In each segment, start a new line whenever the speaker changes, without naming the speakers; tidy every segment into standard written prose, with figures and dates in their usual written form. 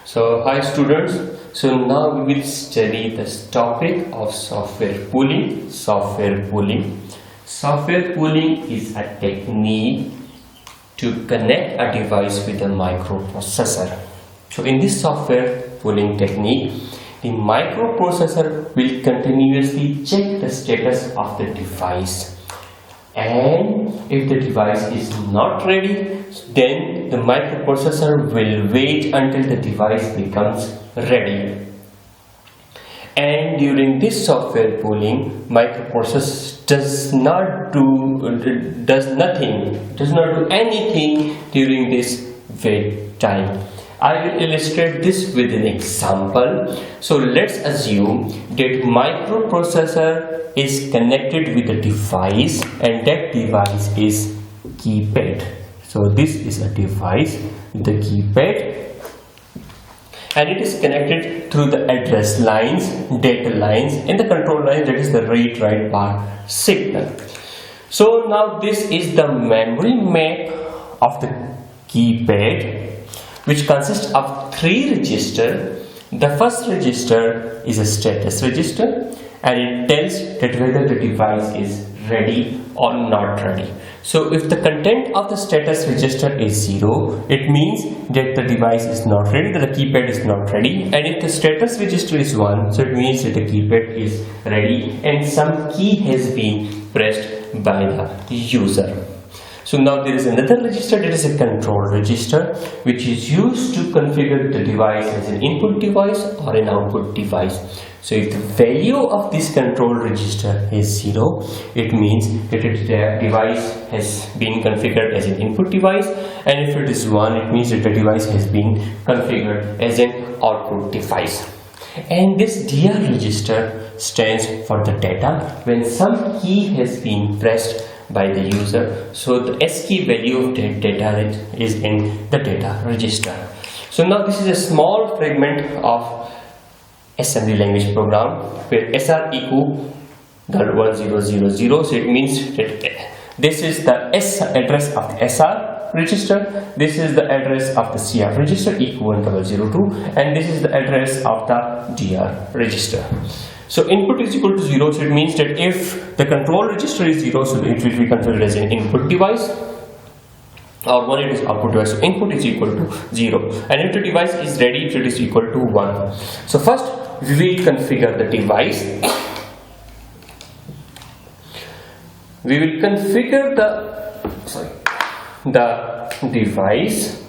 So hi students, so now we will study this topic of software pooling. Software pooling is a technique to connect a device with a microprocessor. So in this software pooling technique, the microprocessor will continuously check the status of the device, and if the device is not ready, then the microprocessor will wait until the device becomes ready. And during this software pooling, microprocessor does not do anything during this wait time. I will illustrate this with an example. So let's assume that microprocessor is connected with a device, and that device is keypad. So this is a device, the keypad, and it is connected through the address lines, data lines, and the control line, that is the read write bar signal. So now this is the memory map of the keypad, which consists of 3 registers. The first register is a status register, and it tells that whether the device is ready or not ready. So if the content of the status register is 0, it means that the device is not ready, that the keypad is not ready. And if the status register is 1, so it means that the keypad is ready and some key has been pressed by the user. So now there is another register, that is a control register, which is used to configure the device as an input device or an output device. So if the value of this control register is 0, it means that the device has been configured as an input device, and if it is 1, it means that the device has been configured as an output device. And this DR register stands for the data when some key has been pressed by the user. So the ASCII value of that data is in the data register. So now this is a small fragment of assembly language program where SR equal 1000. So it means that this is the address of the SR register, this is the address of the CR register equal 1002, and this is the address of the DR register. So input is equal to 0, so it means that if the control register is 0, so it will be configured as an input device, or 1 it is output device. So input is equal to 0, and if the device is ready, it is equal to 1. So first we will configure the device. We will configure the device.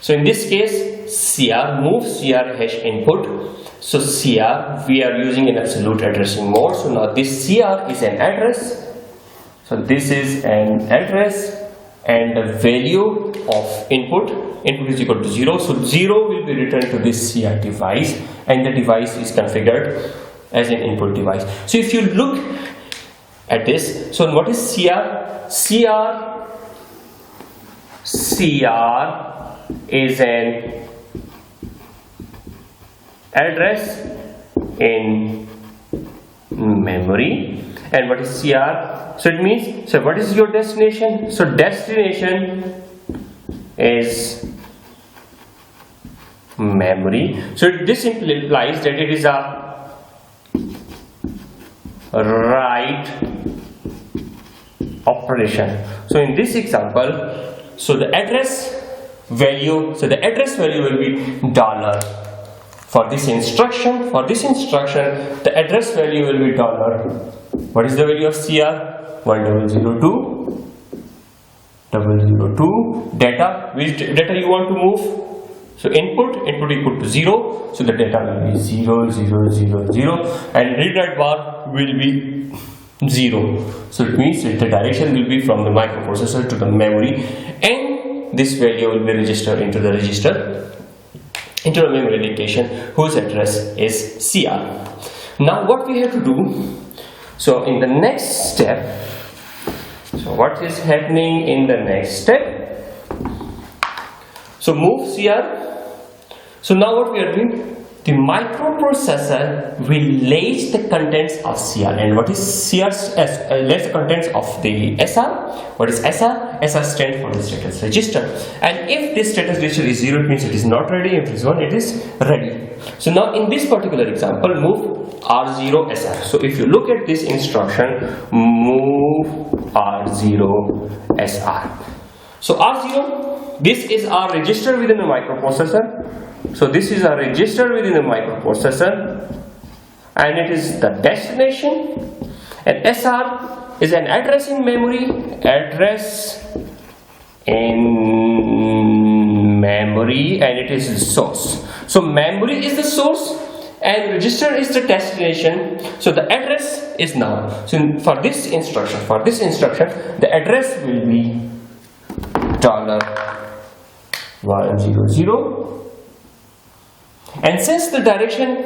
So in this case, CR move CR hash input. So CR, we are using an absolute addressing mode. So now this CR is an address. So this is an address, and the value of input is equal to 0. So 0 will be returned to this CR device, and the device is configured as an input device. So if you look at this, so what is CR? CR is an address in memory. And what is CR? So it means, so what is your destination? So destination is memory. So this implies that it is a write operation. So in this example, so the address value will be $. For this instruction, the address value will be $. What is the value of CR? 1002. Data, which data you want to move? So input equal to 0. So the data will be 0, 0, 0, 0, and read write bar will be 0. So it means that the direction will be from the microprocessor to the memory, and this value will be registered into the memory location whose address is CR. Now what we have to do, so in the next step, so what is happening in the next step? So move CR. So now what we are doing, the microprocessor will latch the contents of CR. And what is CR? Latch the contents of the SR. What is SR? SR stands for the status register. And if this status register is 0, it means it is not ready. If it is 1, it is ready. So now in this particular example, move R0 SR. So if you look at this instruction, move R0 SR. So R0, this is our register within the microprocessor. So this is a register within the microprocessor, and it is the destination. And SR is an address in memory, and it is the source. So memory is the source and register is the destination. So the address is now. So for this instruction, the address will be $100. And since the direction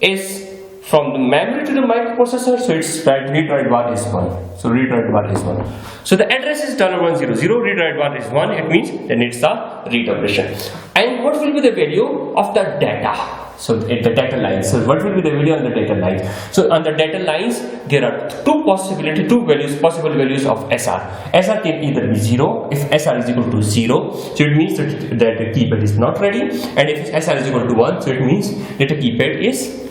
is from the memory to the microprocessor, so its read write bar is 1. So read write bar is 1. So the address is $100, read write bar is 1. It means then it's the read operation. And what will be the value of the data? So the data lines. So what will be the value on the data lines? So on the data lines, there are two possible values of SR. SR can either be 0 if SR is equal to 0. So it means that the keypad is not ready. And if SR is equal to 1, so it means that the keypad is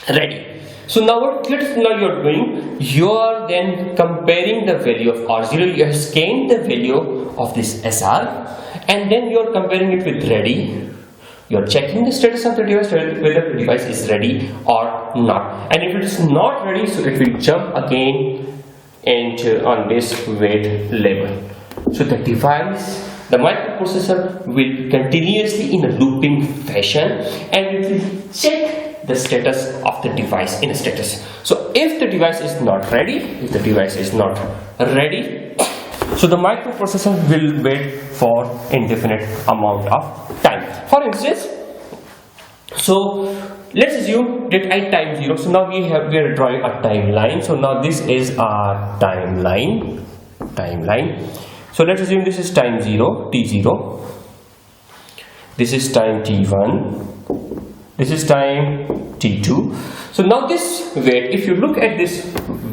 ready. So now what you are doing, you are then comparing the value of R0. You have scanned the value of this SR, and then you are comparing it with ready. You are checking the status of the device, whether the device is ready or not. And if it is not ready, so it will jump again into on this wait label. So the device, the microprocessor will continuously in a looping fashion, and it will check the status of the device in a status. So if the device is not ready, so the microprocessor will wait for indefinite amount of time. For instance, so let's assume that at time 0. So now we are drawing a timeline. So now this is our timeline. So let's assume this is time 0, t0. This is time t1. This is time t2. So now this wait, if you look at this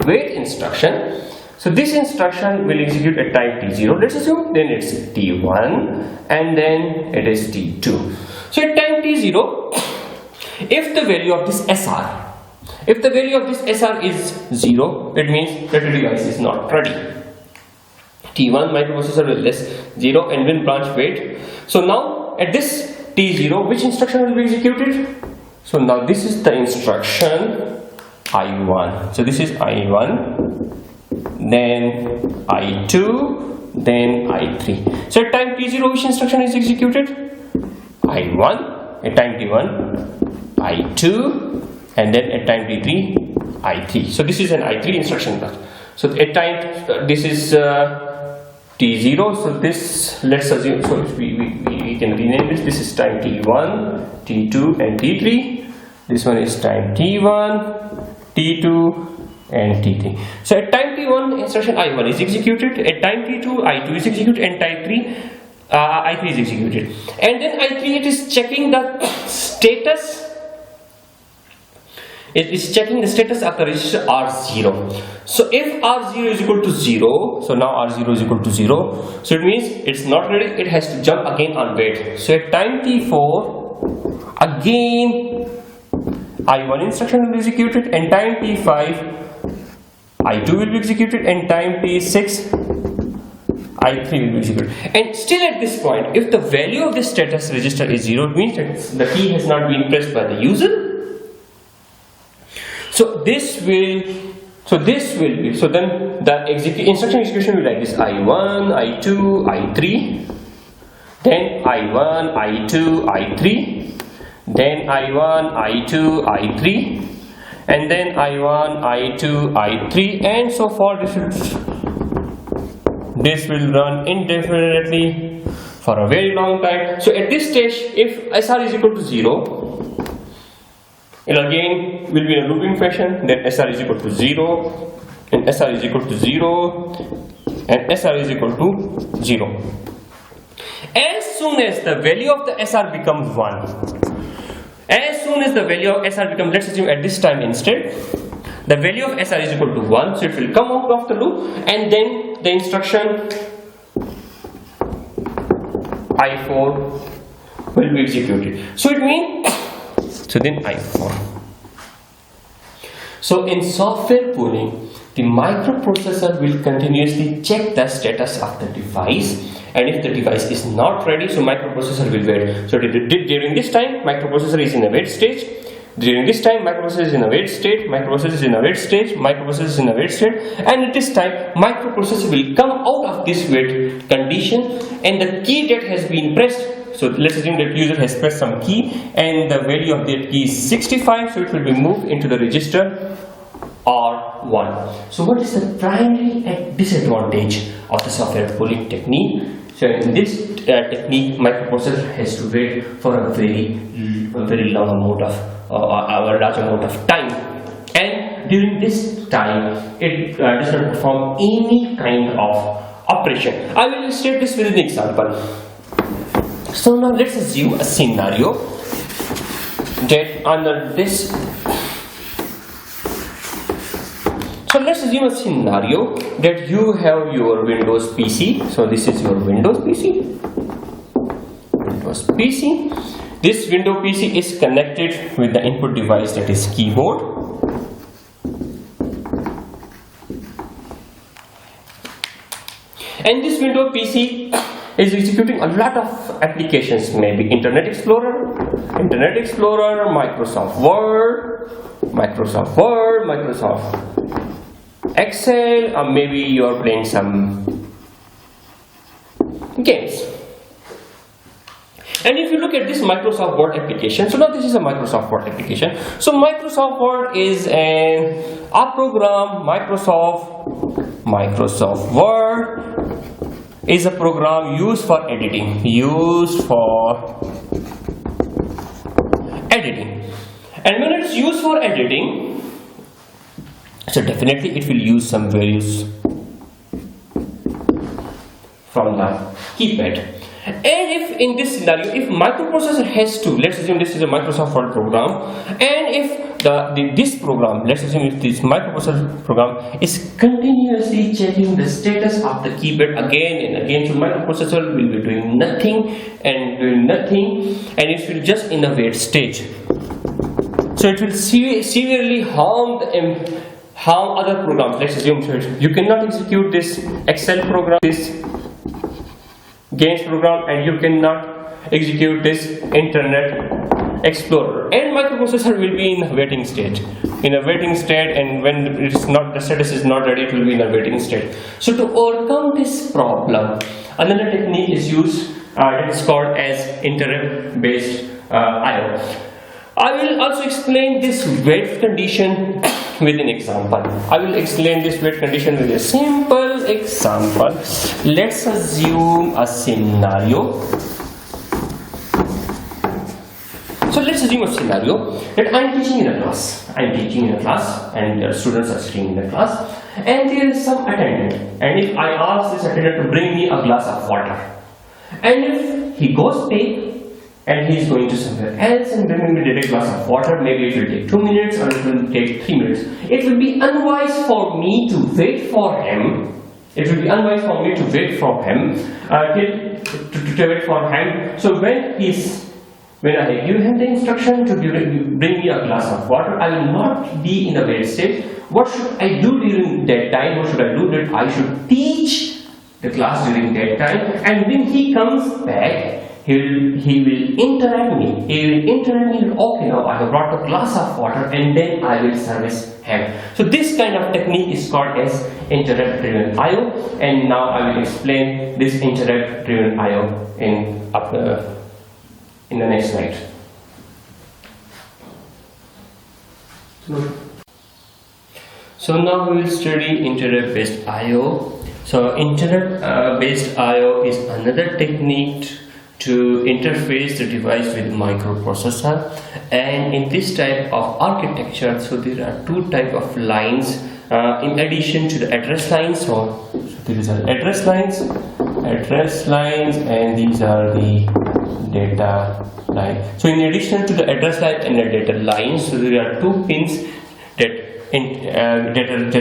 wait instruction, so this instruction will execute at time t0. Let's assume then it's t1 and then it is t2. So at time t0, if the value of this SR is 0, it means that the device is not ready. T1 microprocessor will list 0 and will branch wait. So now at this t0, which instruction will be executed? So now this is the instruction I1. So this is I1, then I2, then I3. So at time t0, which instruction is executed? I1. At time t1, I2, and then at time t3, I3. So this is an I3 instruction block. So at time this is t0. So this, let's assume, so we can rename this. This is time t1, t2, and t3. This one is time t1, t2, and t3. So at time t1, instruction I1 is executed. At time t2, I2 is executed, and time 3, I3 is executed. And then I3, it is checking the status. It is checking the status of the register R0. So if R0 is equal to 0, so now R0 is equal to 0. So it means it's not ready. It has to jump again on wait. So at time t4, again I1 instruction will be executed, and time t5, I2 will be executed, and time t6, I3 will be executed. And still at this point, if the value of this status register is 0, it means that the key has not been pressed by the user. So then the instruction execution will be like this: I1, I2, I3, then I1, I2, I3, then I1, I2, I3, and then I1, I2, I3, and so forth. This will run indefinitely for a very long time. So at this stage, if SR is equal to 0, it again will be in a looping fashion. Then SR is equal to 0, and SR is equal to 0, and SR is equal to 0. As soon as the value of the SR becomes 1, As soon as the value of SR becomes, let's assume at this time instead, the value of SR is equal to 1, so it will come out of the loop, and then the instruction I4 will be executed. So it means, so then I4. So in software pooling, the microprocessor will continuously check the status of the device, and if the device is not ready, so microprocessor will wait. So during this time, microprocessor is in a wait stage. During this time, microprocessor is in a wait state, microprocessor is in a wait stage, microprocessor is in a wait state, and at this time, microprocessor will come out of this wait condition, and the key that has been pressed. So let's assume that user has pressed some key, and the value of that key is 65, so it will be moved into the register R1. So what is the primary disadvantage of the software pooling technique? So in this technique, microprocessor has to wait for a very long amount of a large amount of time, and during this time it does not perform any kind of operation. I will illustrate this with an example. So now let's assume a scenario that under this. So let's assume a scenario that you have your Windows PC. So this is your Windows PC. Windows PC. This Windows PC is connected with the input device, that is keyboard. And this Windows PC is executing a lot of applications, maybe Internet Explorer, Microsoft Word, Microsoft Excel, or maybe you are playing some games. And if you look at this Microsoft Word application, so now this is a Microsoft Word application. So Microsoft Word is a program. Microsoft Word is a program used for editing. And when it's used for editing, so definitely it will use some values from the keypad. And if in this scenario, if microprocessor has to, let's assume this is a Microsoft Word program, and if this program, let's assume if this microprocessor program is continuously checking the status of the keypad again and again, so microprocessor will be doing nothing, and it will just in a wait stage. So it will severely harm other programs. Let's assume you cannot execute this Excel program, this games program, and you cannot execute this Internet Explorer, and microprocessor will be in a waiting state, and when it is not, the status is not ready, it will be in a waiting state. So to overcome this problem, another technique is used that is called as interrupt based IO. I will also explain this wait condition with an example. I will explain this wait condition with a simple example. Let's assume a scenario. So let's assume a scenario that I am teaching in a class. And the students are sitting in the class, and there is some attendant. And if I ask this attendant to bring me a glass of water, and if he goes big, and he is going to somewhere else and bringing me a glass of water, maybe it will take 2 minutes or it will take 3 minutes. It will be unwise for me to wait for him. So when I give him the instruction to bring me a glass of water, I will not be in a wait state. What should I do during that time? I should teach the class during that time, and when he comes back, he will interact me. Okay, now I have brought a glass of water, and then I will service him. So this kind of technique is called as interrupt driven IO, and now I will explain this interrupt driven IO in the next slide. So now we will study interrupt based IO. So interrupt based IO is another technique to interface the device with microprocessor, and in this type of architecture, so there are two type of lines in addition to the address lines. So there is an address lines address lines, and these are the data line. So in addition to the address line and the data lines, so there are two pins that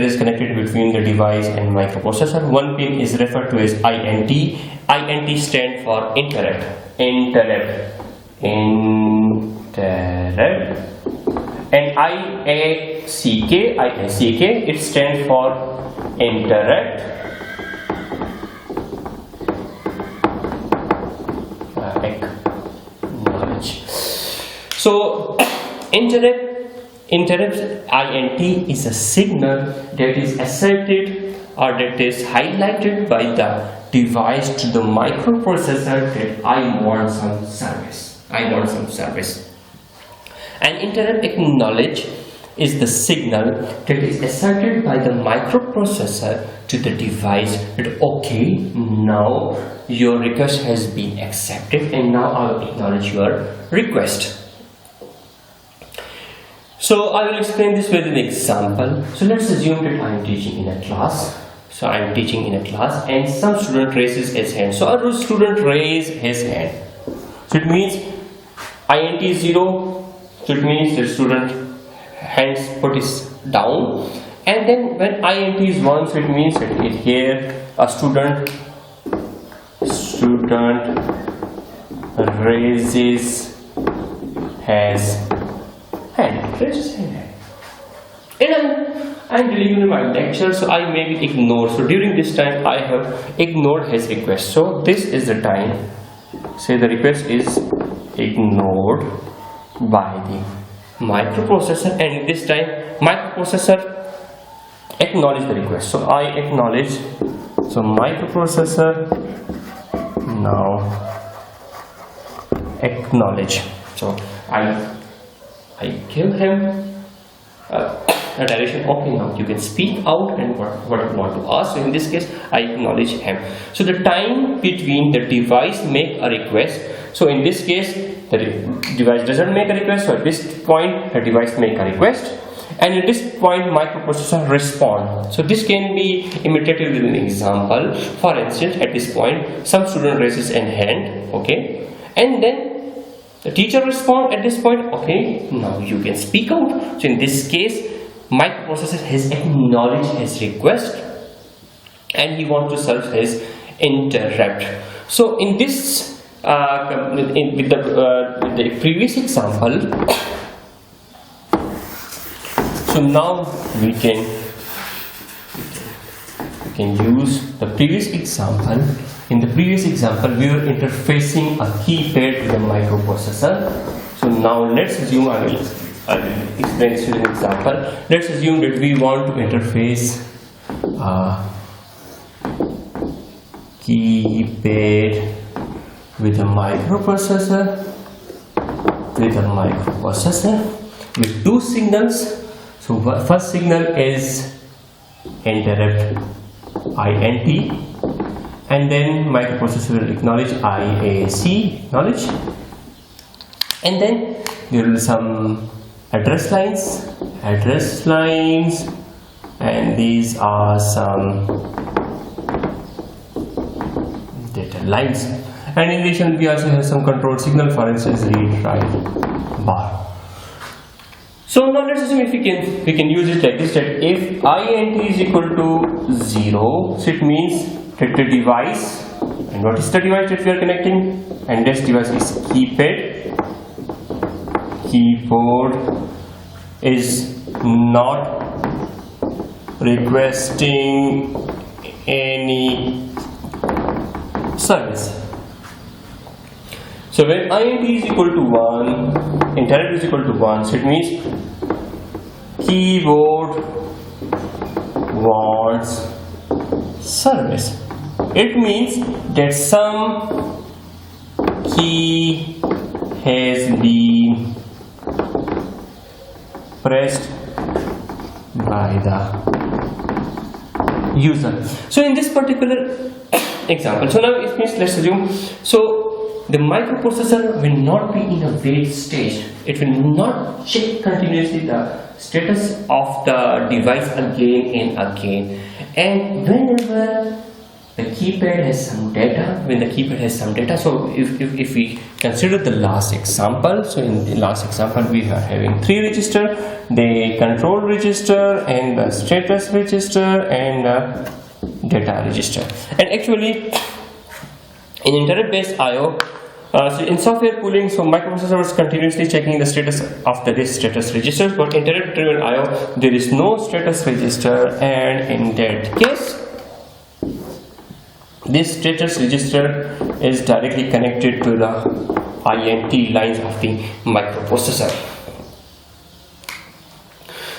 is connected between the device and microprocessor. One pin is referred to as INT. INT stands for interrupt. And IACK, it stands for interrupt acknowledge. So interrupt INT is a signal that is asserted or that is highlighted by the device to the microprocessor that I want some service. And interrupt acknowledge is the signal that is asserted by the microprocessor to the device that okay, now your request has been accepted and now I will acknowledge your request. So I will explain this with an example. So let's assume that I am teaching in a class. And some student raises his hand. So a student raises his hand. So it means INT is 0. So it means the student hands put is down. And then when INT is 1, so it means that here a student raises his hand. And I'm delivering my lecture, so I may be ignored. So during this time I have ignored his request. So this is the time, say the request is ignored by the microprocessor, and this time microprocessor acknowledge the request. So I acknowledge. So microprocessor now acknowledge. So I give him a direction. Okay, now you can speak out and what you want to ask. So in this case I acknowledge him. So the time between the device make a request, so in this case the device doesn't make a request, so at this point the device make a request, and at this point microprocessor respond. So this can be imitated with an example. For instance, at this point some student raises an hand, okay, and then the teacher respond at this point, okay, now you can speak out. So in this case microprocessor has acknowledged his request and he wants to serve his interrupt. So in this with the previous example, so now we can use the previous example. In the previous example we were interfacing a keypad with a microprocessor. So now let's assume, I will explain this with an example. Let's assume that we want to interface keypad with a microprocessor with two signals. So first signal is interrupt INT, and then microprocessor will acknowledge IAC, acknowledge, and then there will be some address lines, and these are some data lines. And in addition we also have some control signal, for instance read write bar. So now let's assume if we can use it like this, that if INT is equal to 0, so it means that the device, and what is the device that we are connecting, and this device is keyboard is not requesting any service. So when INT is equal to 1, interrupt is equal to 1, so it means keyboard wants service. It means that some key has been pressed by the user. So in this particular example, so now it means, let's assume, so the microprocessor will not be in a wait stage. It will not check continuously the status of the device again and again, and whenever the keypad has some data. When the keypad has some data, so if we consider the last example, so in the last example we are having 3 registers, the control register and the status register and the data register. And actually in interrupt based IO, so in software pooling, so microprocessor is continuously checking the status of this status register, but interrupt driven IO, there is no status register, and in that case this status register is directly connected to the INT lines of the microprocessor.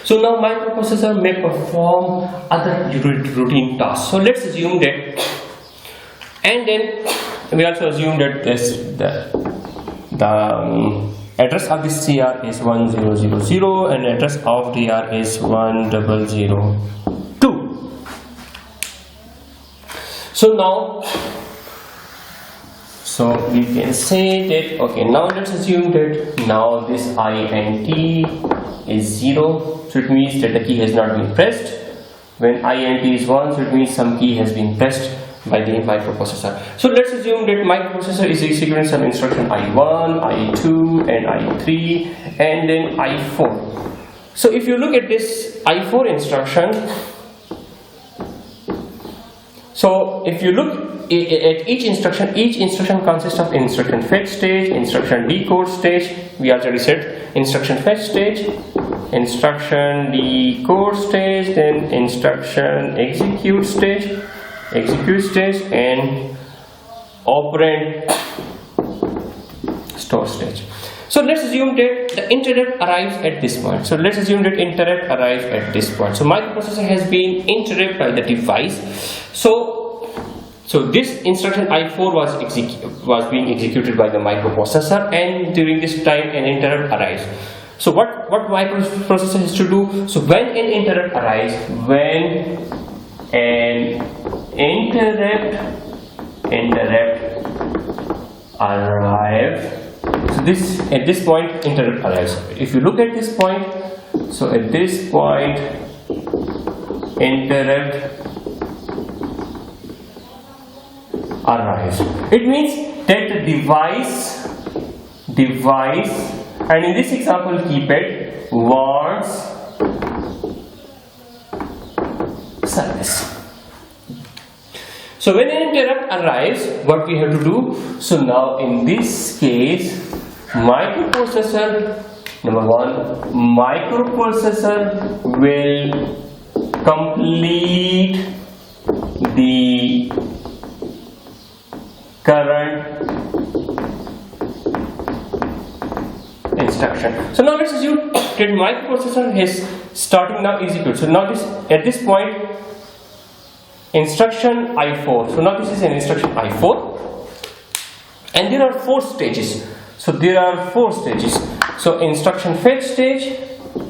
So now microprocessor may perform other routine tasks. So let's assume that, and then we also assume that the address of this CR is 1000 and address of DR is 1002. So now, so we can say that, okay, now let's assume that now this INT is 0, so it means that the key has not been pressed. When INT is 1, so it means some key has been pressed by the microprocessor. So let's assume that microprocessor is executing some instruction I1, I2 and I3 and then I4. So if you look at this I4 instruction, so if you look at each instruction consists of instruction fetch stage, instruction decode stage. We already said instruction fetch stage, instruction decode stage, then instruction execute stage, and operand store stage. So let's assume that the interrupt arrives at this point. So microprocessor has been interrupted by the device. So this instruction I4 was being executed by the microprocessor, and during this time an interrupt arrives. So what microprocessor has to do? So when an interrupt arrives, so this at this point interrupt arrives. If you look at this point, so at this point interrupt arrives. It means that the device, and in this example keypad, wants service. So when an interrupt arrives, what we have to do? So now in this case, microprocessor, number one, microprocessor will complete the current instruction. So now let's assume that microprocessor is starting now execute. So now at this point instruction I4. So now this is an instruction I4, and there are 4 stages. So instruction fetch stage,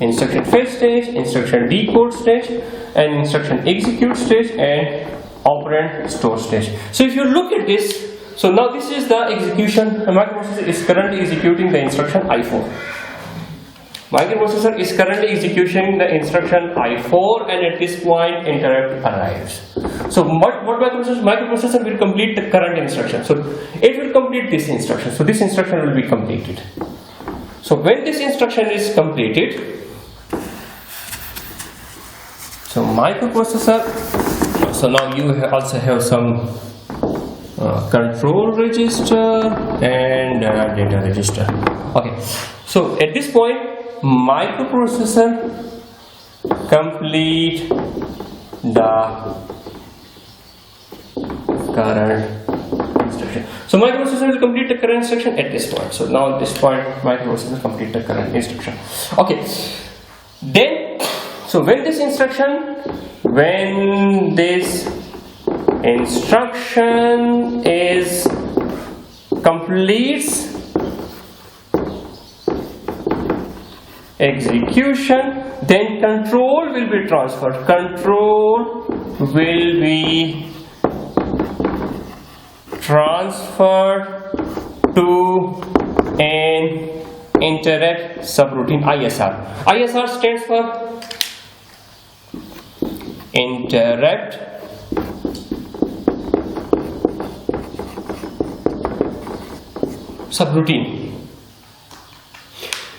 instruction decode stage, and instruction execute stage, and operand store stage. So if you look at this, so now this is the execution. The microprocessor is currently executing the instruction I4. Microprocessor is currently executing the instruction I4, and at this point interrupt arrives. So what microprocessor will complete the current instruction. So it will complete this instruction. So this instruction will be completed. So when this instruction is completed, so microprocessor, so now you also have some control register and data register. Okay, so at this point microprocessor complete the current instruction. So microprocessor will complete the current instruction at this point. So now at this point microprocessor complete the current instruction. Okay, then so when this instruction is completes execution, then control will be transferred. Control will be transferred to an interrupt subroutine ISR. ISR stands for interrupt subroutine.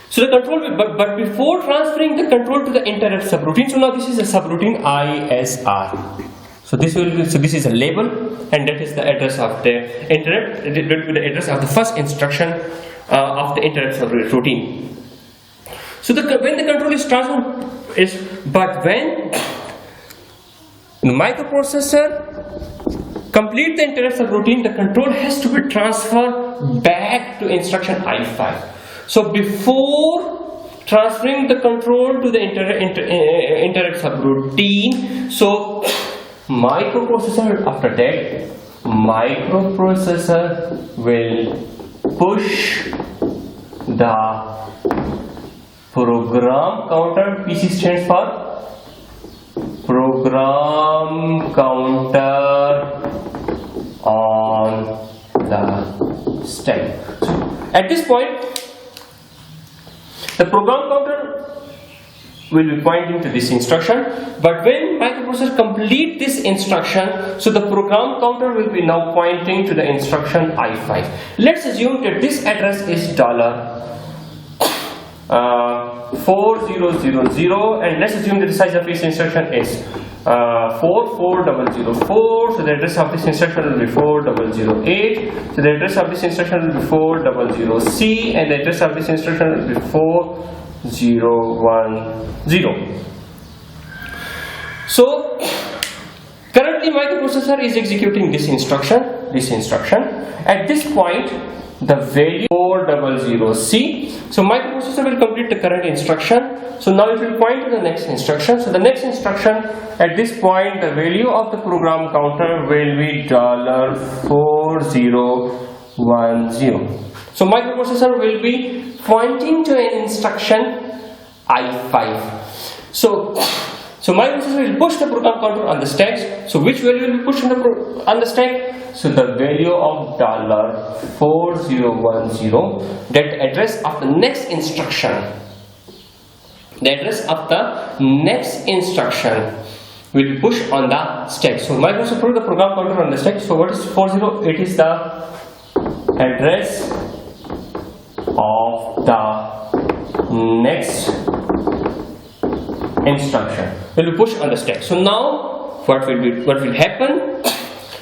So the control will, but before transferring the control to the interrupt subroutine, so now this is a subroutine ISR. So this is a label, and that is the address of the interrupt. It will be the address of the first instruction of the interrupt subroutine. So when the control is transferred when the microprocessor complete the interrupt subroutine, the control has to be transferred back to instruction I5. So before transferring the control to the interrupt subroutine, so microprocessor will push the program counter. PC stands for program counter on the stack. So at this point, the program counter will be pointing to this instruction, but when microprocessor complete this instruction, so the program counter will be now pointing to the instruction I5. Let's assume that this address is $4000, and let's assume that the size of this instruction is 44004. So the address of this instruction will be 4008. So the address of this instruction will be 400C, and the address of this instruction will be 4010. So currently microprocessor is executing this instruction. At this point, the value 400C. So microprocessor will complete the current instruction. So now it will point to the next instruction. So the next instruction, at this point, the value of the program counter will be $4010. So microprocessor will be pointing to an instruction I5. So microprocessor will push the program counter on the stack. So which value will be pushed on the stack? So the value of $4010, that address of the next instruction. The address of the next instruction will be pushed on the stack. So microprocessor put the program counter on the stack. So what is 40? It is the address of the next instruction will be pushed on the stack. So now what will happen?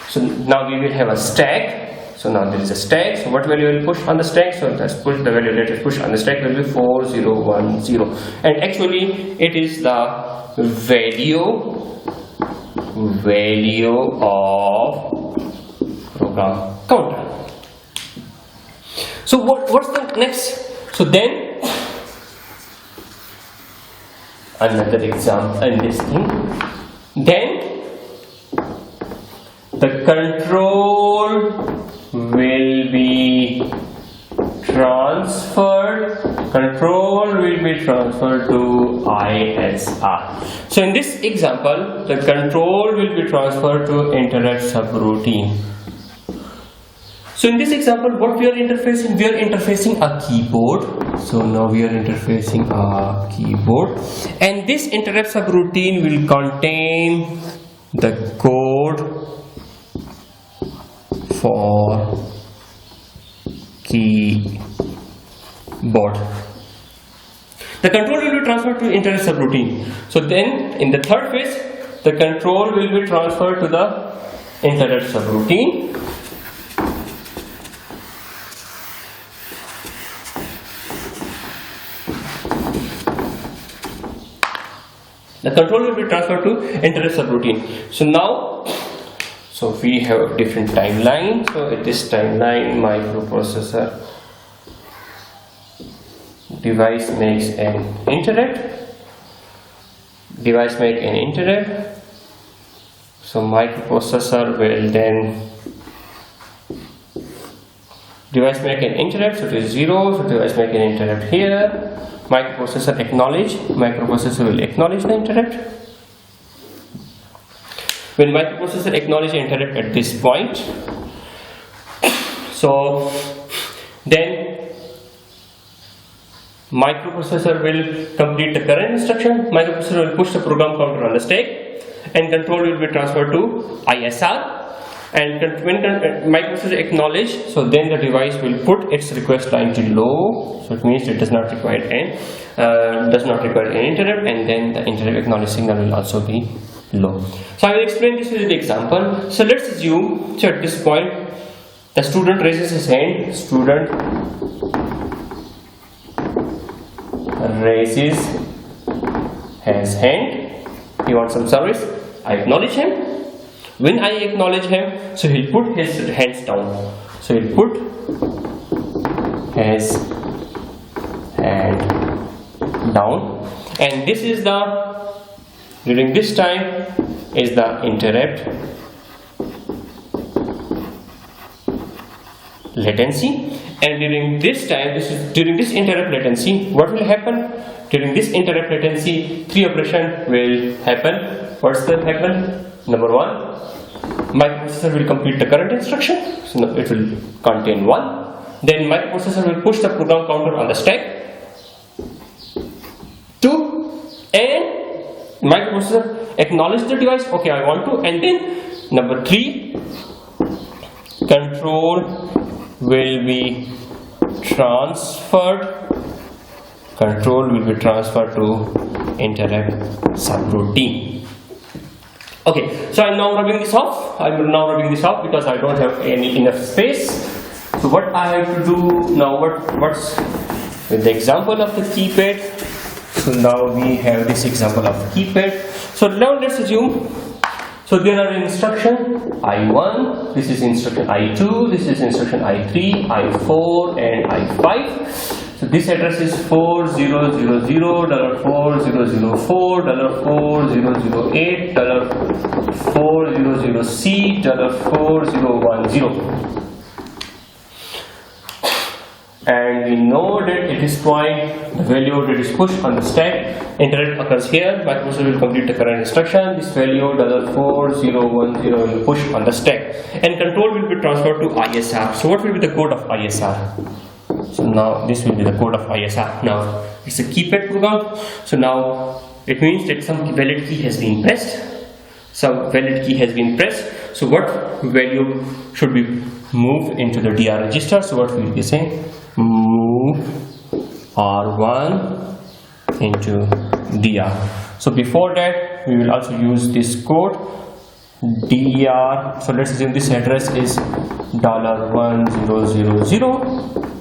So now we will have a stack. So now there is a stack. So what value will push on the stack? So let's push the value that is pushed on the stack will be 4010, and actually it is the value of program counter. So what's the next? So then another example in this thing. Then the control will be transferred to ISR. So in this example, the control will be transferred to interrupt subroutine. So in this example, what we are interfacing? We are interfacing a keyboard. So now we are interfacing a keyboard, and this interrupt subroutine will contain the code for keyboard. The control will be transferred to interrupt subroutine. So then in the third phase, the control will be transferred to the interrupt subroutine. The control will be transferred to interrupt subroutine. So now, we have a different timeline. So at this timeline, microprocessor device makes an interrupt. So microprocessor will then device make an interrupt. So it is 0. So device make an interrupt here. Microprocessor will acknowledge the interrupt. When microprocessor acknowledge the interrupt at this point, so then microprocessor will complete the current instruction. Microprocessor will push the program counter on the stack, and control will be transferred to ISR. And when microprocessor acknowledge, so then the device will put its request line to low, so it means it does not require an interrupt, and then the interrupt acknowledge signal will also be low. So I will explain this with the example. So let's assume, so at this point the student raises his hand. Student raises his hand. He wants some service. I acknowledge him. When I acknowledge him, so he'll put his hands down. So he'll put his hand down, and this is the, during this time is the interrupt latency. And during this time, during this interrupt latency, what will happen? During this interrupt latency, three operations will happen. What's will happen? Number one, microprocessor will complete the current instruction, so it will contain 1. Then microprocessor will push the program counter on the stack. 2, and microprocessor acknowledge the device, okay, I want to. And then number 3, control will be transferred to interrupt subroutine. Okay, so I'm now rubbing this off. Because I don't have any enough space. So what I have to do now, what's with the example of the keypad. So now we have this example of keypad. So now let's assume, so there are instruction I1, this is instruction I2, this is instruction I3, I4 and I5. So this address is 4000, $4004, $4008, $4000C, $4010. And we know that at this point the value that is pushed on the stack, interrupt occurs here, microprocessor will complete the current instruction, this value $4010 will push on the stack, and control will be transferred to ISR. So what will be the code of ISR? So now this will be the code of ISR. Now it's a keypad program, so now it means that some valid key has been pressed. So what value should be moved into the DR register? So what we will be saying, move R1 into DR. So before that we will also use this code DR. So let's assume this address is $1000,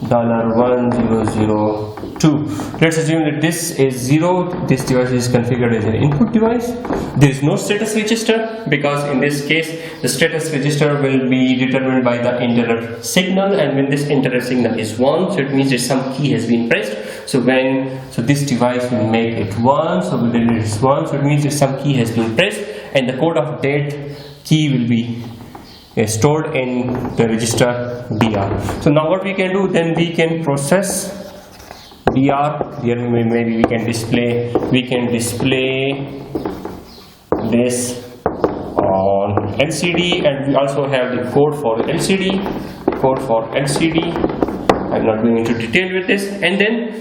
$1002. Let's assume that this is 0. This device is configured as an input device. There is no status register, because in this case the status register will be determined by the interrupt signal, and when this interrupt signal is 1, so it means that some key has been pressed. So this device will make it 1, so when it is 1, so it means that some key has been pressed, and the code of that key will be stored in the register DR. So now what we can do, then we can process DR. Here maybe we can display this on LCD, and we also have the code for LCD. I'm not going into detail with this, and then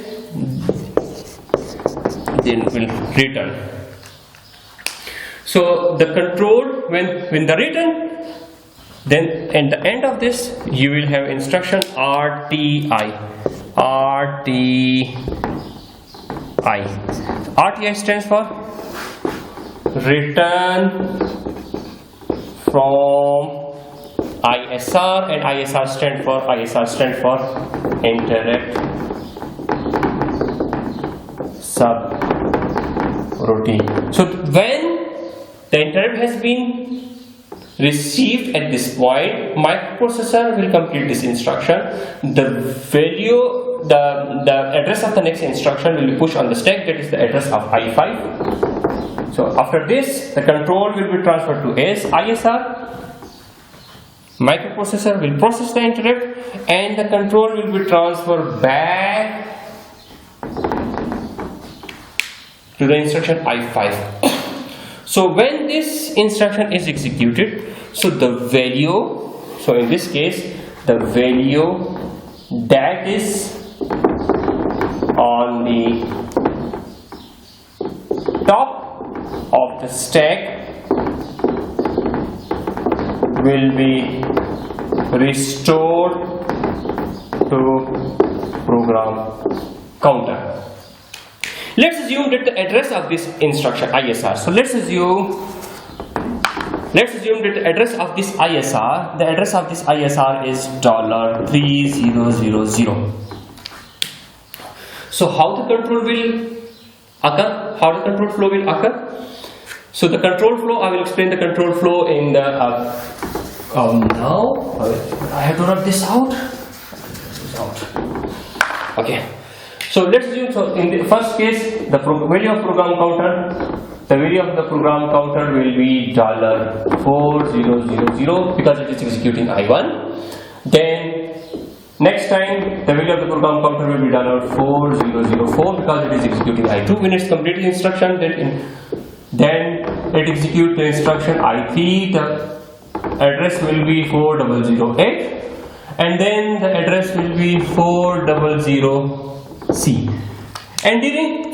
we'll return. So the control, when the return, then at the end of this you will have instruction RTI. RTI stands for return from ISR, and ISR stands for interrupt subroutine. So when the interrupt has been received at this point, microprocessor will complete this instruction. The address of the next instruction will be pushed on the stack, that is the address of I5. So after this, the control will be transferred to ISR. Microprocessor will process the interrupt, and the control will be transferred back to the instruction I5. So when this instruction is executed, so the value, so in this case the value that is on the top of the stack will be restored to program counter. Let's assume that the address of this instruction ISR. So let's assume that the address of this ISR is $3000. So how the control will occur? How the control flow will occur? So the control flow, I will explain the control flow in the now I have to rub this out. Okay. So let's assume, so in the first case, the value of program counter, the value of the program counter will be $4000 because it is executing I1. Then next time the value of the program counter will be $4004 because it is executing I2. When it's completed instruction, then it executes the instruction I3. The address will be 4008, and then the address will be 400C. And during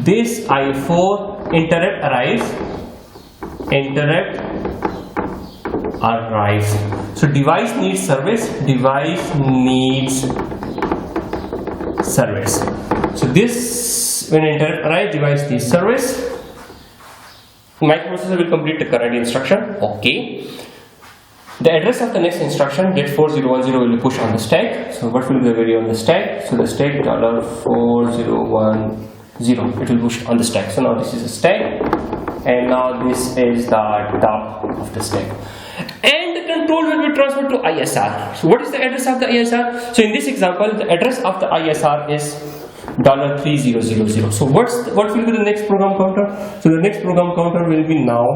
this I4, interrupt arrives. So device needs service. So this, when interrupt arrives, device needs service. Microprocessor will complete the current instruction. Okay. The address of the next instruction, get 4010, will be pushed on the stack. So what will be the value on the stack? So the stack $4010, it will push on the stack. So now this is a stack, and now this is the top of the stack. And the control will be transferred to ISR. So what is the address of the ISR? So in this example, the address of the ISR is $3000. So what will be the next program counter? So the next program counter will be now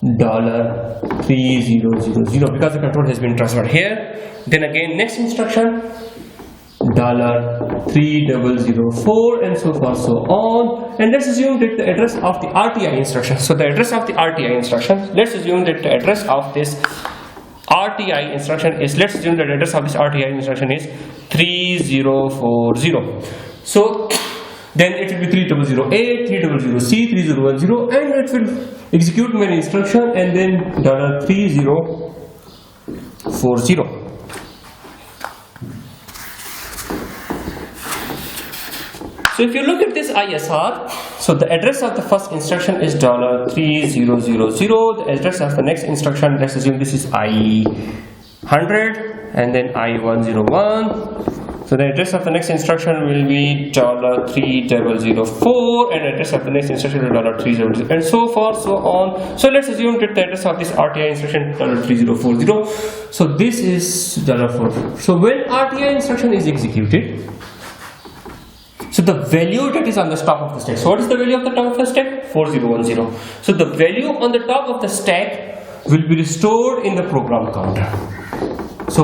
$3000 because the control has been transferred here. Then again, next instruction $3004, and so forth, so on. And let's assume that the address of the RTI instruction. So the address of the RTI instruction, let's assume that the address of this RTI instruction is, let's assume that the address of this RTI instruction is 3040. So then it will be 3008, 300C, 3010, and it will execute my instruction, and then $3040. So if you look at this ISR, so the address of the first instruction is $3000. The address of the next instruction, let's assume this is I100 and then I101. So the address of the next instruction will be $3004, and address of the next instruction will be $3000, and so forth, so on. So let's assume that the address of this RTI instruction is $3040. So this is $4. So when RTI instruction is executed, so the value that is on the top of the stack. So what is the value of the top of the stack? 4010. So the value on the top of the stack will be restored in the program counter. So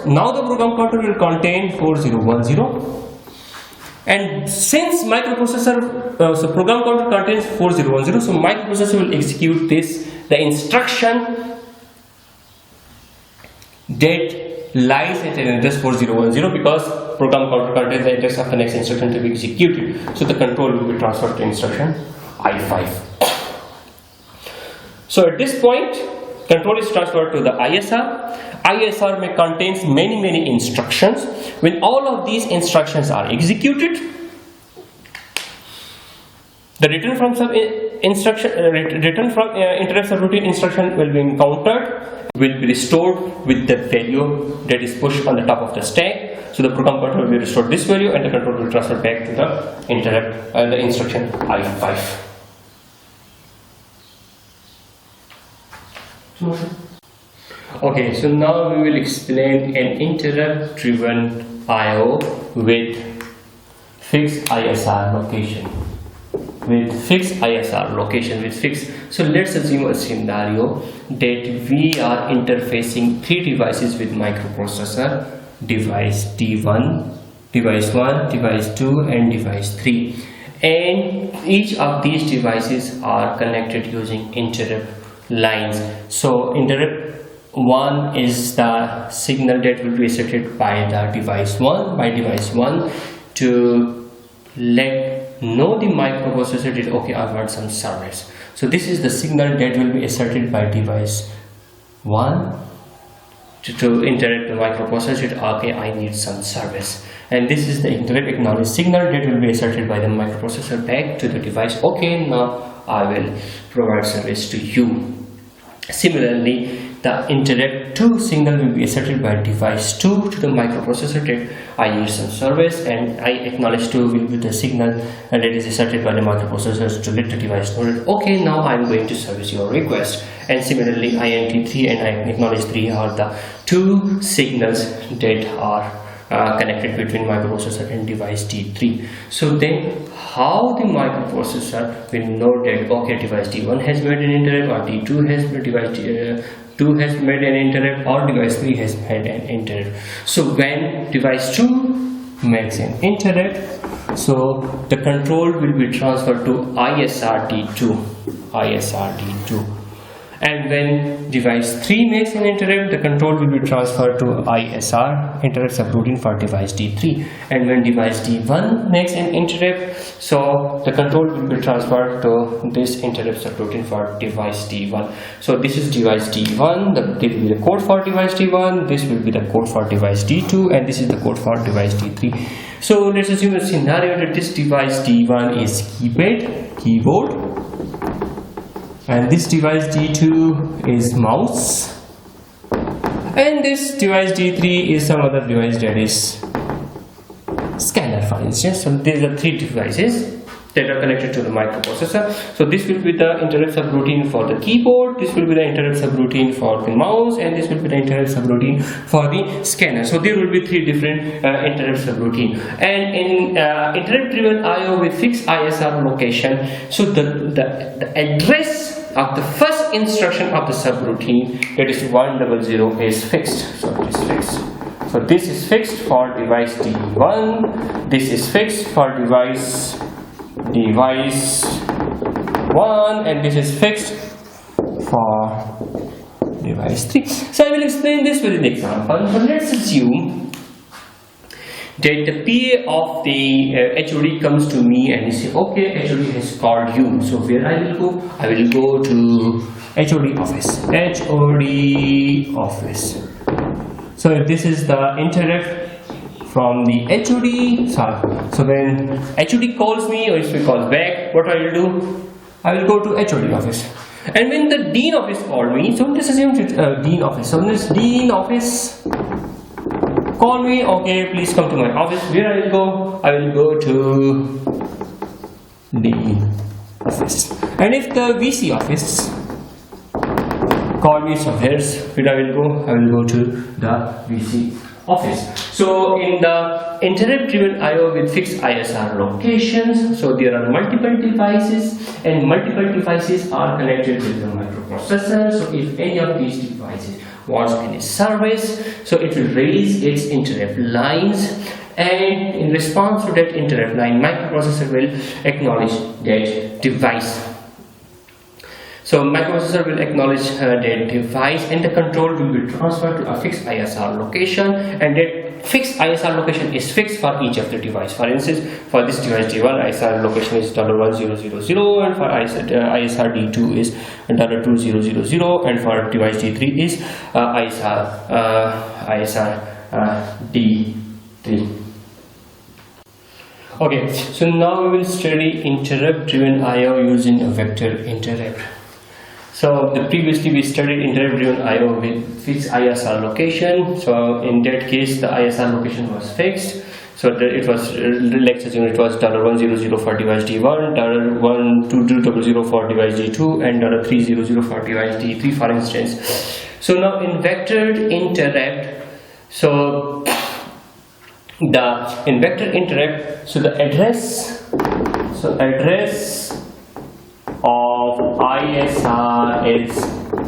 now the program counter will contain 4010, and since microprocessor, so program counter contains 4010, so microprocessor will execute the instruction that lies at an address 4010 because program counter contains the address of the next instruction to be executed. So the control will be transferred to instruction I5. So at this point, control is transferred to the ISR. ISR may contains many instructions. When all of these instructions are executed, the return from interrupt subroutine instruction will be encountered, will be restored with the value that is pushed on the top of the stack. So the program counter will be restored this value, and the control will transfer back to the the instruction I5. Okay, so now we will explain an interrupt driven IO with fixed ISR location. So let's assume a scenario that we are interfacing three devices with microprocessor: device D1, device 1, device 2, and device 3. And each of these devices are connected using interrupt lines. So interrupt 1 is the signal that will be asserted by the device 1 to let know the microprocessor that okay, I want some service. So this is the signal that will be asserted by device to interact the microprocessor. Okay, I need some service, and this is the interrupt acknowledge signal that will be asserted by the microprocessor back to the device. Okay, now I will provide service to you. Similarly, the interrupt 2 signal will be asserted by device 2 to the microprocessor that I need some service, and I acknowledge 2 will be the signal that is asserted by the microprocessor to let the device know that okay, now I am going to service your request. And similarly, INT3 and I acknowledge 3 are the 2 signals that are connected between microprocessor and device D3. So then how the microprocessor will know that okay, device D1 has made an interrupt, or D2 has device 2 has made an interrupt, or device 3 has made an interrupt. So when device 2 makes an interrupt, so the control will be transferred to ISR-D2, and when device 3 makes an interrupt, the control will be transferred to ISR, interrupt subroutine for device D3, and when device D1 makes an interrupt, so the control will be transferred to this interrupt subroutine for device D1. So this is device D1, this will be the code for device D1, this will be the code for device D2, and this is the code for device D3. So let's assume a scenario that this device D1 is keyboard, and this device D2 is mouse, and this device D3 is some other device that is scanner, for instance. So these are 3 devices that are connected to the microprocessor. So this will be the interrupt subroutine for the keyboard, this will be the interrupt subroutine for the mouse, and this will be the interrupt subroutine for the scanner. So there will be 3 different interrupt subroutine. And in interrupt driven IO with fixed ISR location, so the address of the first instruction of the subroutine, that is 100, is fixed. So it is fixed. So this is fixed for device D1, this is fixed for device 1, and this is fixed for device 3. So I will explain this with an example. But let's assume that the PA of the HOD comes to me and he says, okay, HOD has called you. So where I will go? I will go to HOD office. So this is the interrupt from the HOD. So when HOD calls me, or if he calls back, what I will do? I will go to HOD office. And when the dean office called me, so let's assume dean office. So this dean office call me, okay, please come to my office. Where I will go? I will go to dean office. And if the VC office call me, so here's where I will go. I will go to the VC office. So in the interrupt driven IO with fixed ISR locations, so there are multiple devices, and multiple devices are connected with the microprocessor. So if any of these devices wants any service, so it will raise its interrupt lines, and in response to that interrupt line, microprocessor will acknowledge that device. So microprocessor will acknowledge that device, and the control will be transferred to a fixed ISR location, and that fixed ISR location is fixed for each of the device. For instance, for this device D1, ISR location is $1000, and for ISR D2 is $2000, and for device D3 is ISR D3. Okay, so now we will study interrupt driven IO using a vector interrupt. So previously we studied interrupt driven IO with fixed ISR location. So in that case the ISR location was fixed. So it was, let's assume it was $100 for device D1, $12200 for device D2, and $300 for device D3, for instance. So now in vectored interrupt, so in vector interrupt, so the address of ISR is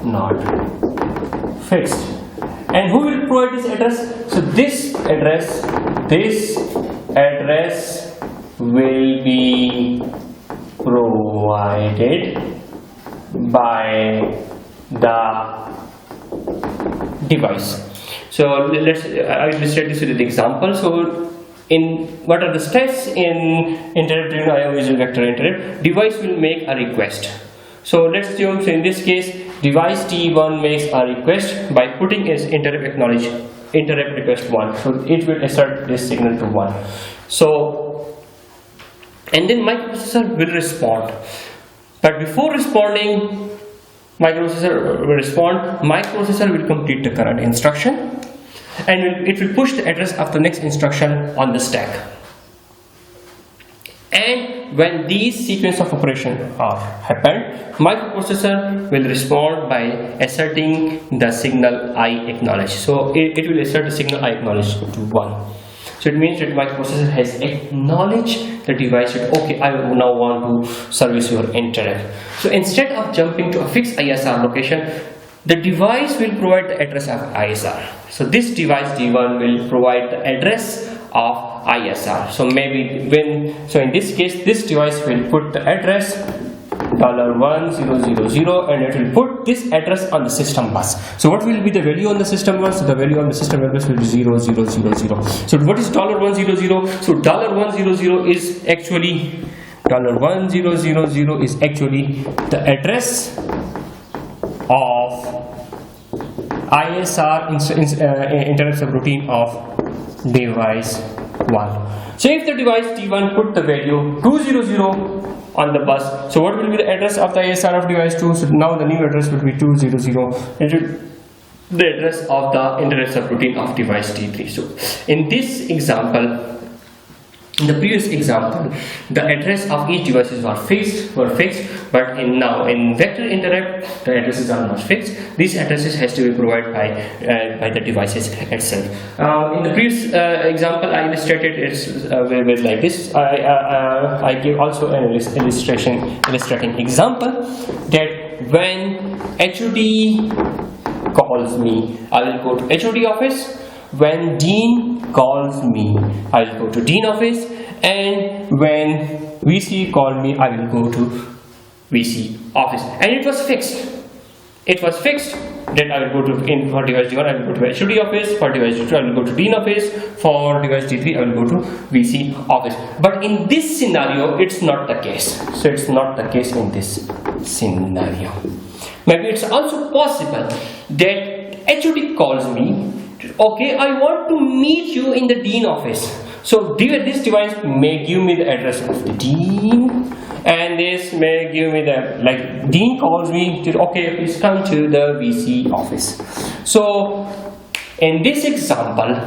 not fixed, and who will provide this address? So this address will be provided by the device. So I will illustrate this with an example. So what are the steps in interrupt driven IO using vector interrupt? Device will make a request. So let's assume, so in this case device T1 makes a request by putting its interrupt request 1. So it will assert this signal to 1. So, and then microprocessor will respond. But before responding, microprocessor will complete the current instruction, and it will push the address of the next instruction on the stack. And when these sequence of operations are happened, microprocessor will respond by asserting the signal I acknowledge. So it will assert the signal I acknowledge to 1. So it means that microprocessor has acknowledged the device that okay, I now want to service your interrupt. So instead of jumping to a fixed ISR location, the device will provide the address of ISR. So this device D1 will provide the address of ISR. So maybe in this case, this device will put the address $1000 and it will put this address on the system bus. So what will be the value on the system bus? So the value on the system bus will be 0000. So what is $100? So $100 is actually $1000 is actually the address of ISR interrupt subroutine of device 1. So if the device T1 put the value 200 on the bus, so what will be the address of the ISR of device 2? So now the new address will be 200 into the address of the interrupt subroutine of device T3. So in this example, in the previous example, the address of each devices were fixed, but now in vector interrupt, the addresses are not fixed. These addresses has to be provided by the devices itself. In the previous example, I illustrated it with like this. I give also an illustrating example that when HOD calls me, I will go to HOD office. When Dean calls me, I will go to Dean office, and when VC call me, I will go to VC office. And it was fixed. It was fixed that I will go to for device D1, I will go to HOD office. For device D2, I will go to Dean office. For device D3, I will go to VC office. But in this scenario, it's not the case. So it's not the case in this scenario. Maybe it's also possible that HOD calls me. Okay, I want to meet you in the Dean office. So this device may give me the address of the Dean, and this may give me the, like, Dean calls me to, okay, please come to the VC office. So in this example,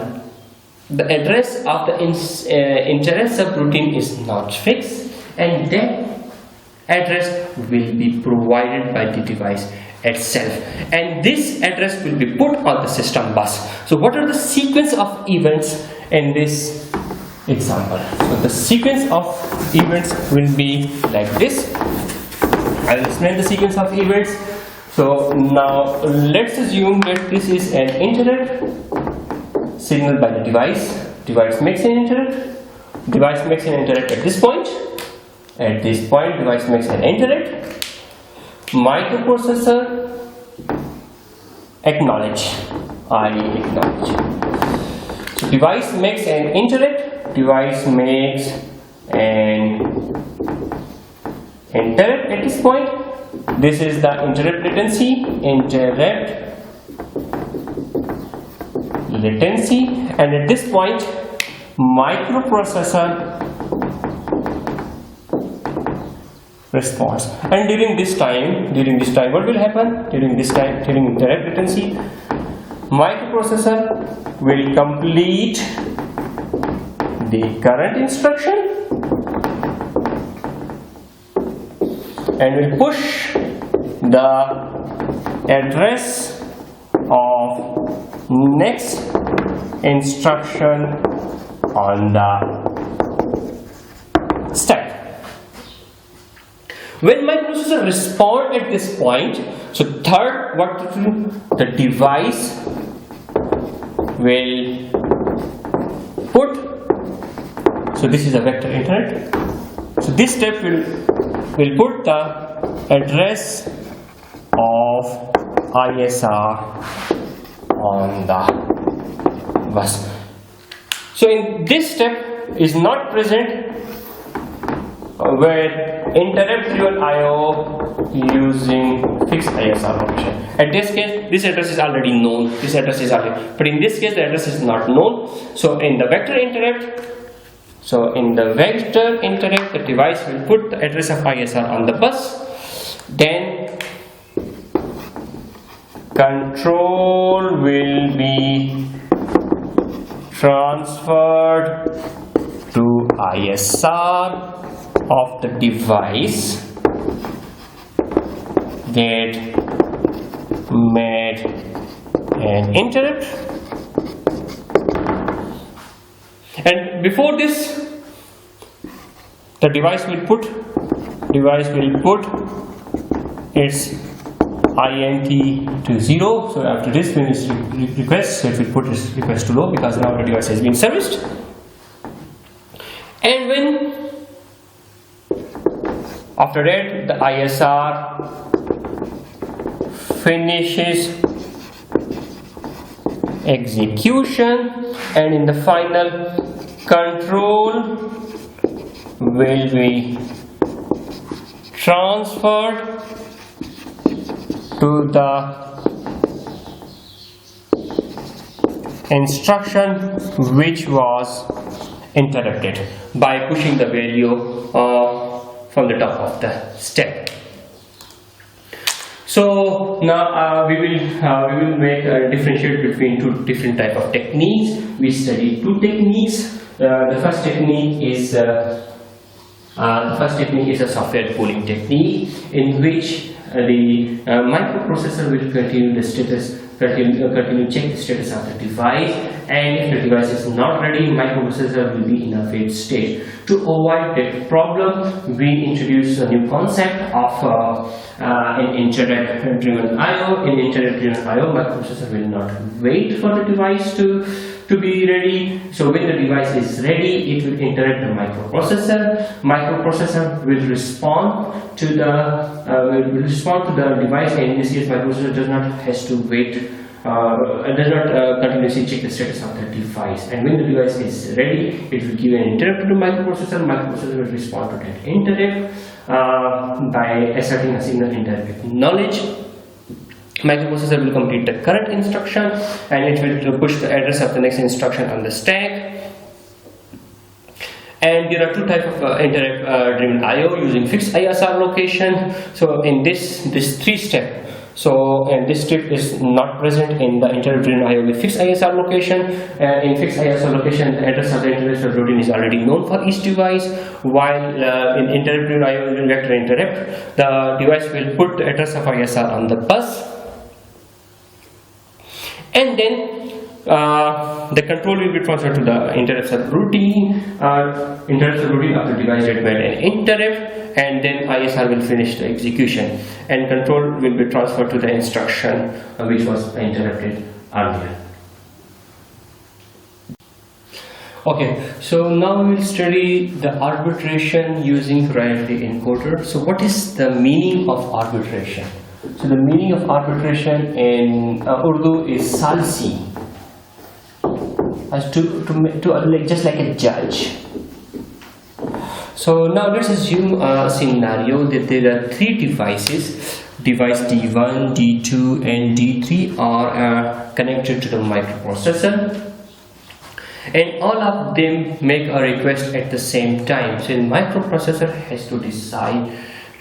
the address of the interrupt subroutine is not fixed, and that address will be provided by the device itself, and this address will be put on the system bus. So what are the sequence of events in this example? So the sequence of events will be like this. I will explain the sequence of events. So now let's assume that this is an interrupt signaled by the device. Device makes an interrupt. Device makes an interrupt at this point. At this point, device makes an interrupt. Microprocessor acknowledge. I acknowledge. So device makes an interrupt. Device makes an interrupt at this point. This is the interrupt latency. And at this point, microprocessor response. And during this time, what will happen? During interrupt latency, microprocessor will complete the current instruction and will push the address of next instruction on the stack. When microprocessor respond at this point, so third, what to do? The device will put, so this is a vector interrupt. So this step will put the address of ISR on the bus. So in this step is not present with interrupt driven IO using fixed ISR location. At this case, this address is already known. This address is already, but in this case, the address is not known. So in the vector interrupt, the device will put the address of ISR on the bus. Then control will be transferred to ISR of the device that made an interrupt, and before this the device will put its INT to 0. So after this, when it's request, it will put its request to low because now the device has been serviced. And when after that the ISR finishes execution, and in the final, control will be transferred to the instruction which was interrupted by pushing the value from the top of the stack. So now we will make a differentiate between two different type of techniques. We study two techniques. The first technique is a software pooling technique, in which the microprocessor will continue check the status of the device, and if the device is not ready, microprocessor will be in a wait state. To avoid that problem, we introduce a new concept of an interrupt-driven IO. In interrupt-driven IO, microprocessor will not wait for the device to be ready. So when the device is ready, it will interrupt the microprocessor. Microprocessor will respond to the device, and in this case, microprocessor does not continuously check the status of the device. And when the device is ready, it will give an interrupt to the microprocessor. Microprocessor will respond to that interrupt by asserting a signal interrupt acknowledge. Microprocessor will complete the current instruction, and it will push the address of the next instruction on the stack. And there are two types of interrupt-driven IO using fixed ISR location. So in this three step. So and this step is not present in the interrupt-driven IO with fixed ISR location. In fixed ISR location, the address of the interrupt routine is already known for each device. While in interrupt-driven IO in vector interrupt, the device will put the address of ISR on the bus. And then the control will be transferred to the interrupt subroutine of the device that made an interrupt, and then ISR will finish the execution, and control will be transferred to the instruction which was interrupted earlier. Okay, so now we will study the arbitration using priority encoder. So what is the meaning of arbitration? So the meaning of arbitration in Urdu is salsi, as to like just like a judge. So now let's assume a scenario that there are three devices. Device D1, D2 and D3 are connected to the microprocessor, and all of them make a request at the same time. So the microprocessor has to decide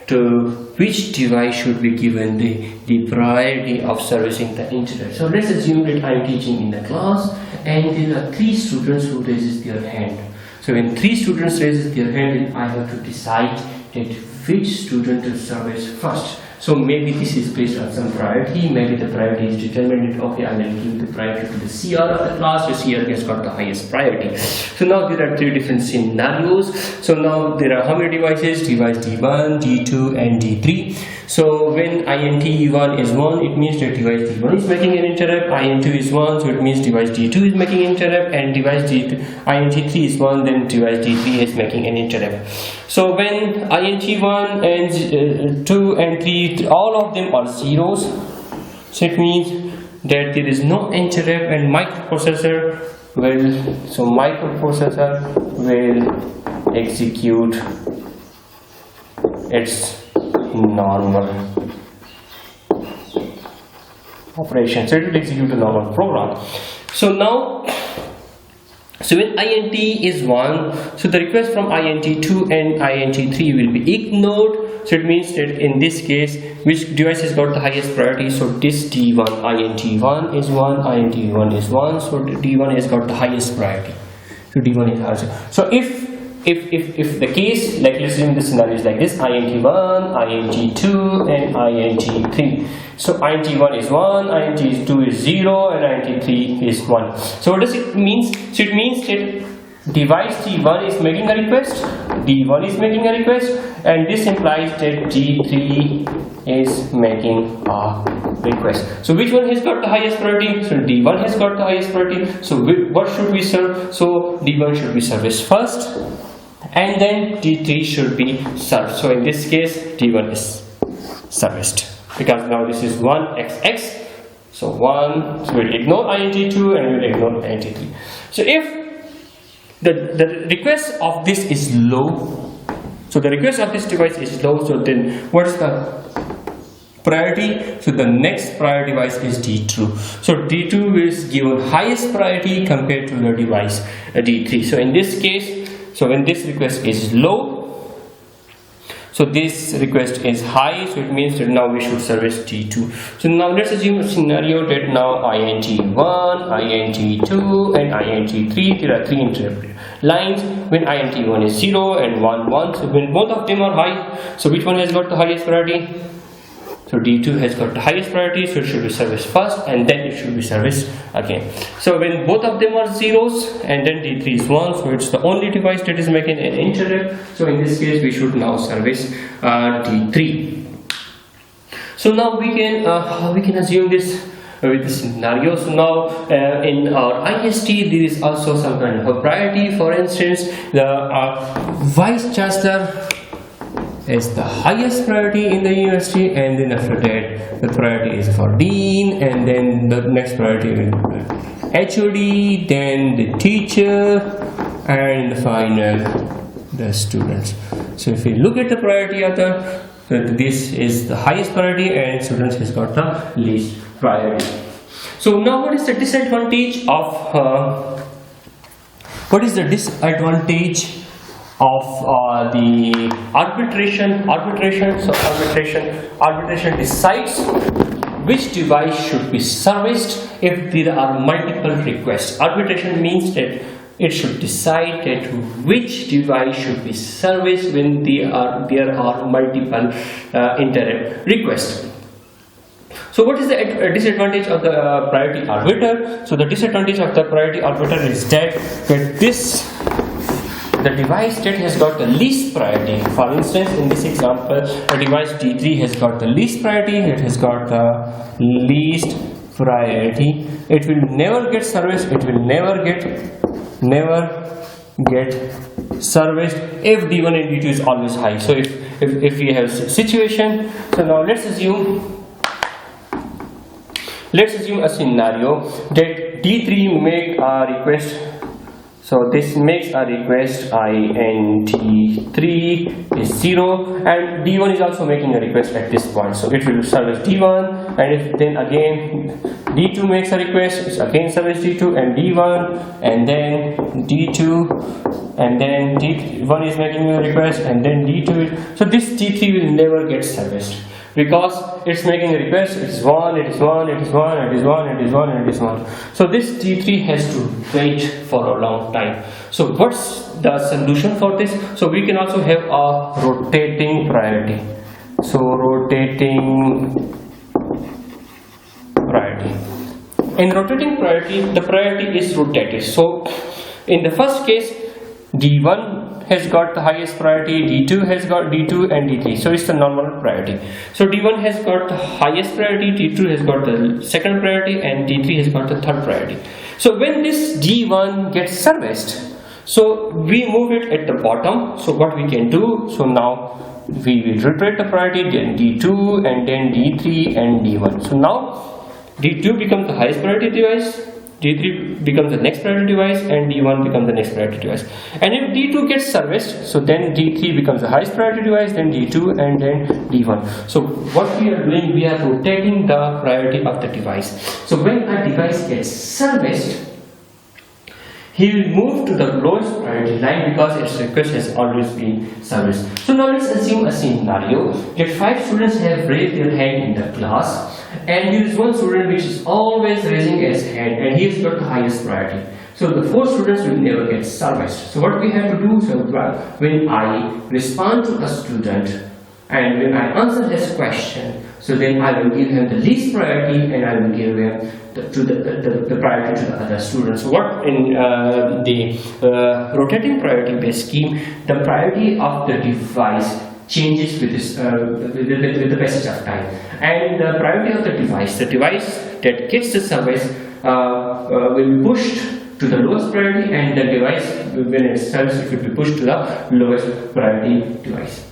to which device should be given the priority of servicing the interrupt. So let's assume that I am teaching in the class, and there are three students who raises their hand. So when three students raises their hand, then I have to decide that which student to service first. So maybe this is based on some priority. Maybe the priority is determined that, okay, I will give the priority to the CR of the class. The CR has got the highest priority. So now there are three different scenarios. So now there are how many devices? Device D1, D2 and D3. So when INT1 is 1, it means that device D1 is making an interrupt. INT2 is 1, so it means device D2 is making an interrupt. And device INT3 is 1, then device D3 is making an interrupt. So when INT1 and 2 and 3, all of them are zeros, so it means that there is no interrupt, and microprocessor will execute its normal operation. So it will execute a normal program. So now, so when int is 1, so the request from int2 and int3 will be ignored. So it means that in this case, which device has got the highest priority? So this d1, int1 is 1, int1 is 1, so d1 has got the highest priority. So d1 is highest. So if the case, like let's assume the scenario is like this: int1, int2 and int3. So int1 is 1, int2 is 0 and int3 is 1. So what does it mean? So it means that device d1 is making a request, d1 is making a request, and this implies that d3 is making a request. So which one has got the highest priority? So d1 has got the highest priority. So what should we serve? So d1 should be serviced first, and then d3 should be served. So in this case, d1 is serviced, because now this is 1xx. So 1, so we'll ignore int2 and we'll ignore int3. So if the request of this is low, so the request of this device is low, so then what is the priority? So the next priority device is d2. So d2 is given highest priority compared to the device d3. So in this case, so when this request is low, so this request is high, so it means that now we should service d2. So now let's assume a scenario that now int1, int2 and int3, there are 3 interrupt lines. When int1 is 0 and 1 1, so when both of them are high, so which one has got the highest priority? So d2 has got the highest priority, so it should be serviced first and then it should be serviced again. So when both of them are zeros and then d3 is 1, so it's the only device that is making an interrupt. So in this case, we should now service d3. So now we can assume this with the scenario. So now in our IST, there is also some kind of a priority. For instance, the vice chancellor is the highest priority in the university, and then after that the priority is for dean, and then the next priority will be HOD, then the teacher, and the final the students. So if we look at the priority of this is the highest priority and students has got the least priority. So now what is the disadvantage of the arbitration? So arbitration decides which device should be serviced if there are multiple requests. Arbitration means that it should decide that which device should be serviced when there are multiple interrupt requests. So what is the disadvantage of the priority arbiter? So the disadvantage of the priority arbiter is that the device that has got the least priority, for instance in this example, a device D3 has got the least priority, it has got the least priority, it will never get serviced, it will never get serviced if D1 and D2 is always high. So if we have situation, so now let's assume a scenario that D3 make a request. So this makes a request, int3 is 0, and D1 is also making a request at this point. So it will service D1, and if then again D2 makes a request, it's again service D2 and D1, and then D2, and then D1 is making a request, and then D2. So this D3 will never get serviced, because it's making a request, it's 1, it is 1, it is 1, it is 1, it is 1, it is 1. So this D3 has to wait for a long time. So what's the solution for this? So we can also have a rotating priority. So rotating priority. In rotating priority, the priority is rotated. So in the first case, D1 has got the highest priority, D2 has got D2 and D3. So it's the normal priority. So D1 has got the highest priority, D2 has got the second priority, and D3 has got the third priority. So when this D1 gets serviced, so we move it at the bottom. So what we can do, so now we will rotate the priority, then D2 and then D3 and D1. So now D2 becomes the highest priority device, D3 becomes the next priority device and D1 becomes the next priority device. And if D2 gets serviced, so then D3 becomes the highest priority device, then D2 and then D1. So what we are doing, we are rotating the priority of the device. So when a device gets serviced, he will move to the lowest priority line because its request has always been serviced. So now let's assume a scenario that 5 students have raised their hand in the class, and there is one student which is always raising his hand and he has got the highest priority. So the 4 students will never get serviced. So what we have to do, so when I respond to a student and when I answer his question, so then I will give him the least priority and I will give him the priority to the other students. So what in the rotating priority based scheme, the priority of the device changes with the passage of time, and the priority of the device that gets the service will be pushed to the lowest priority, and the device when it serves, it will be pushed to the lowest priority device.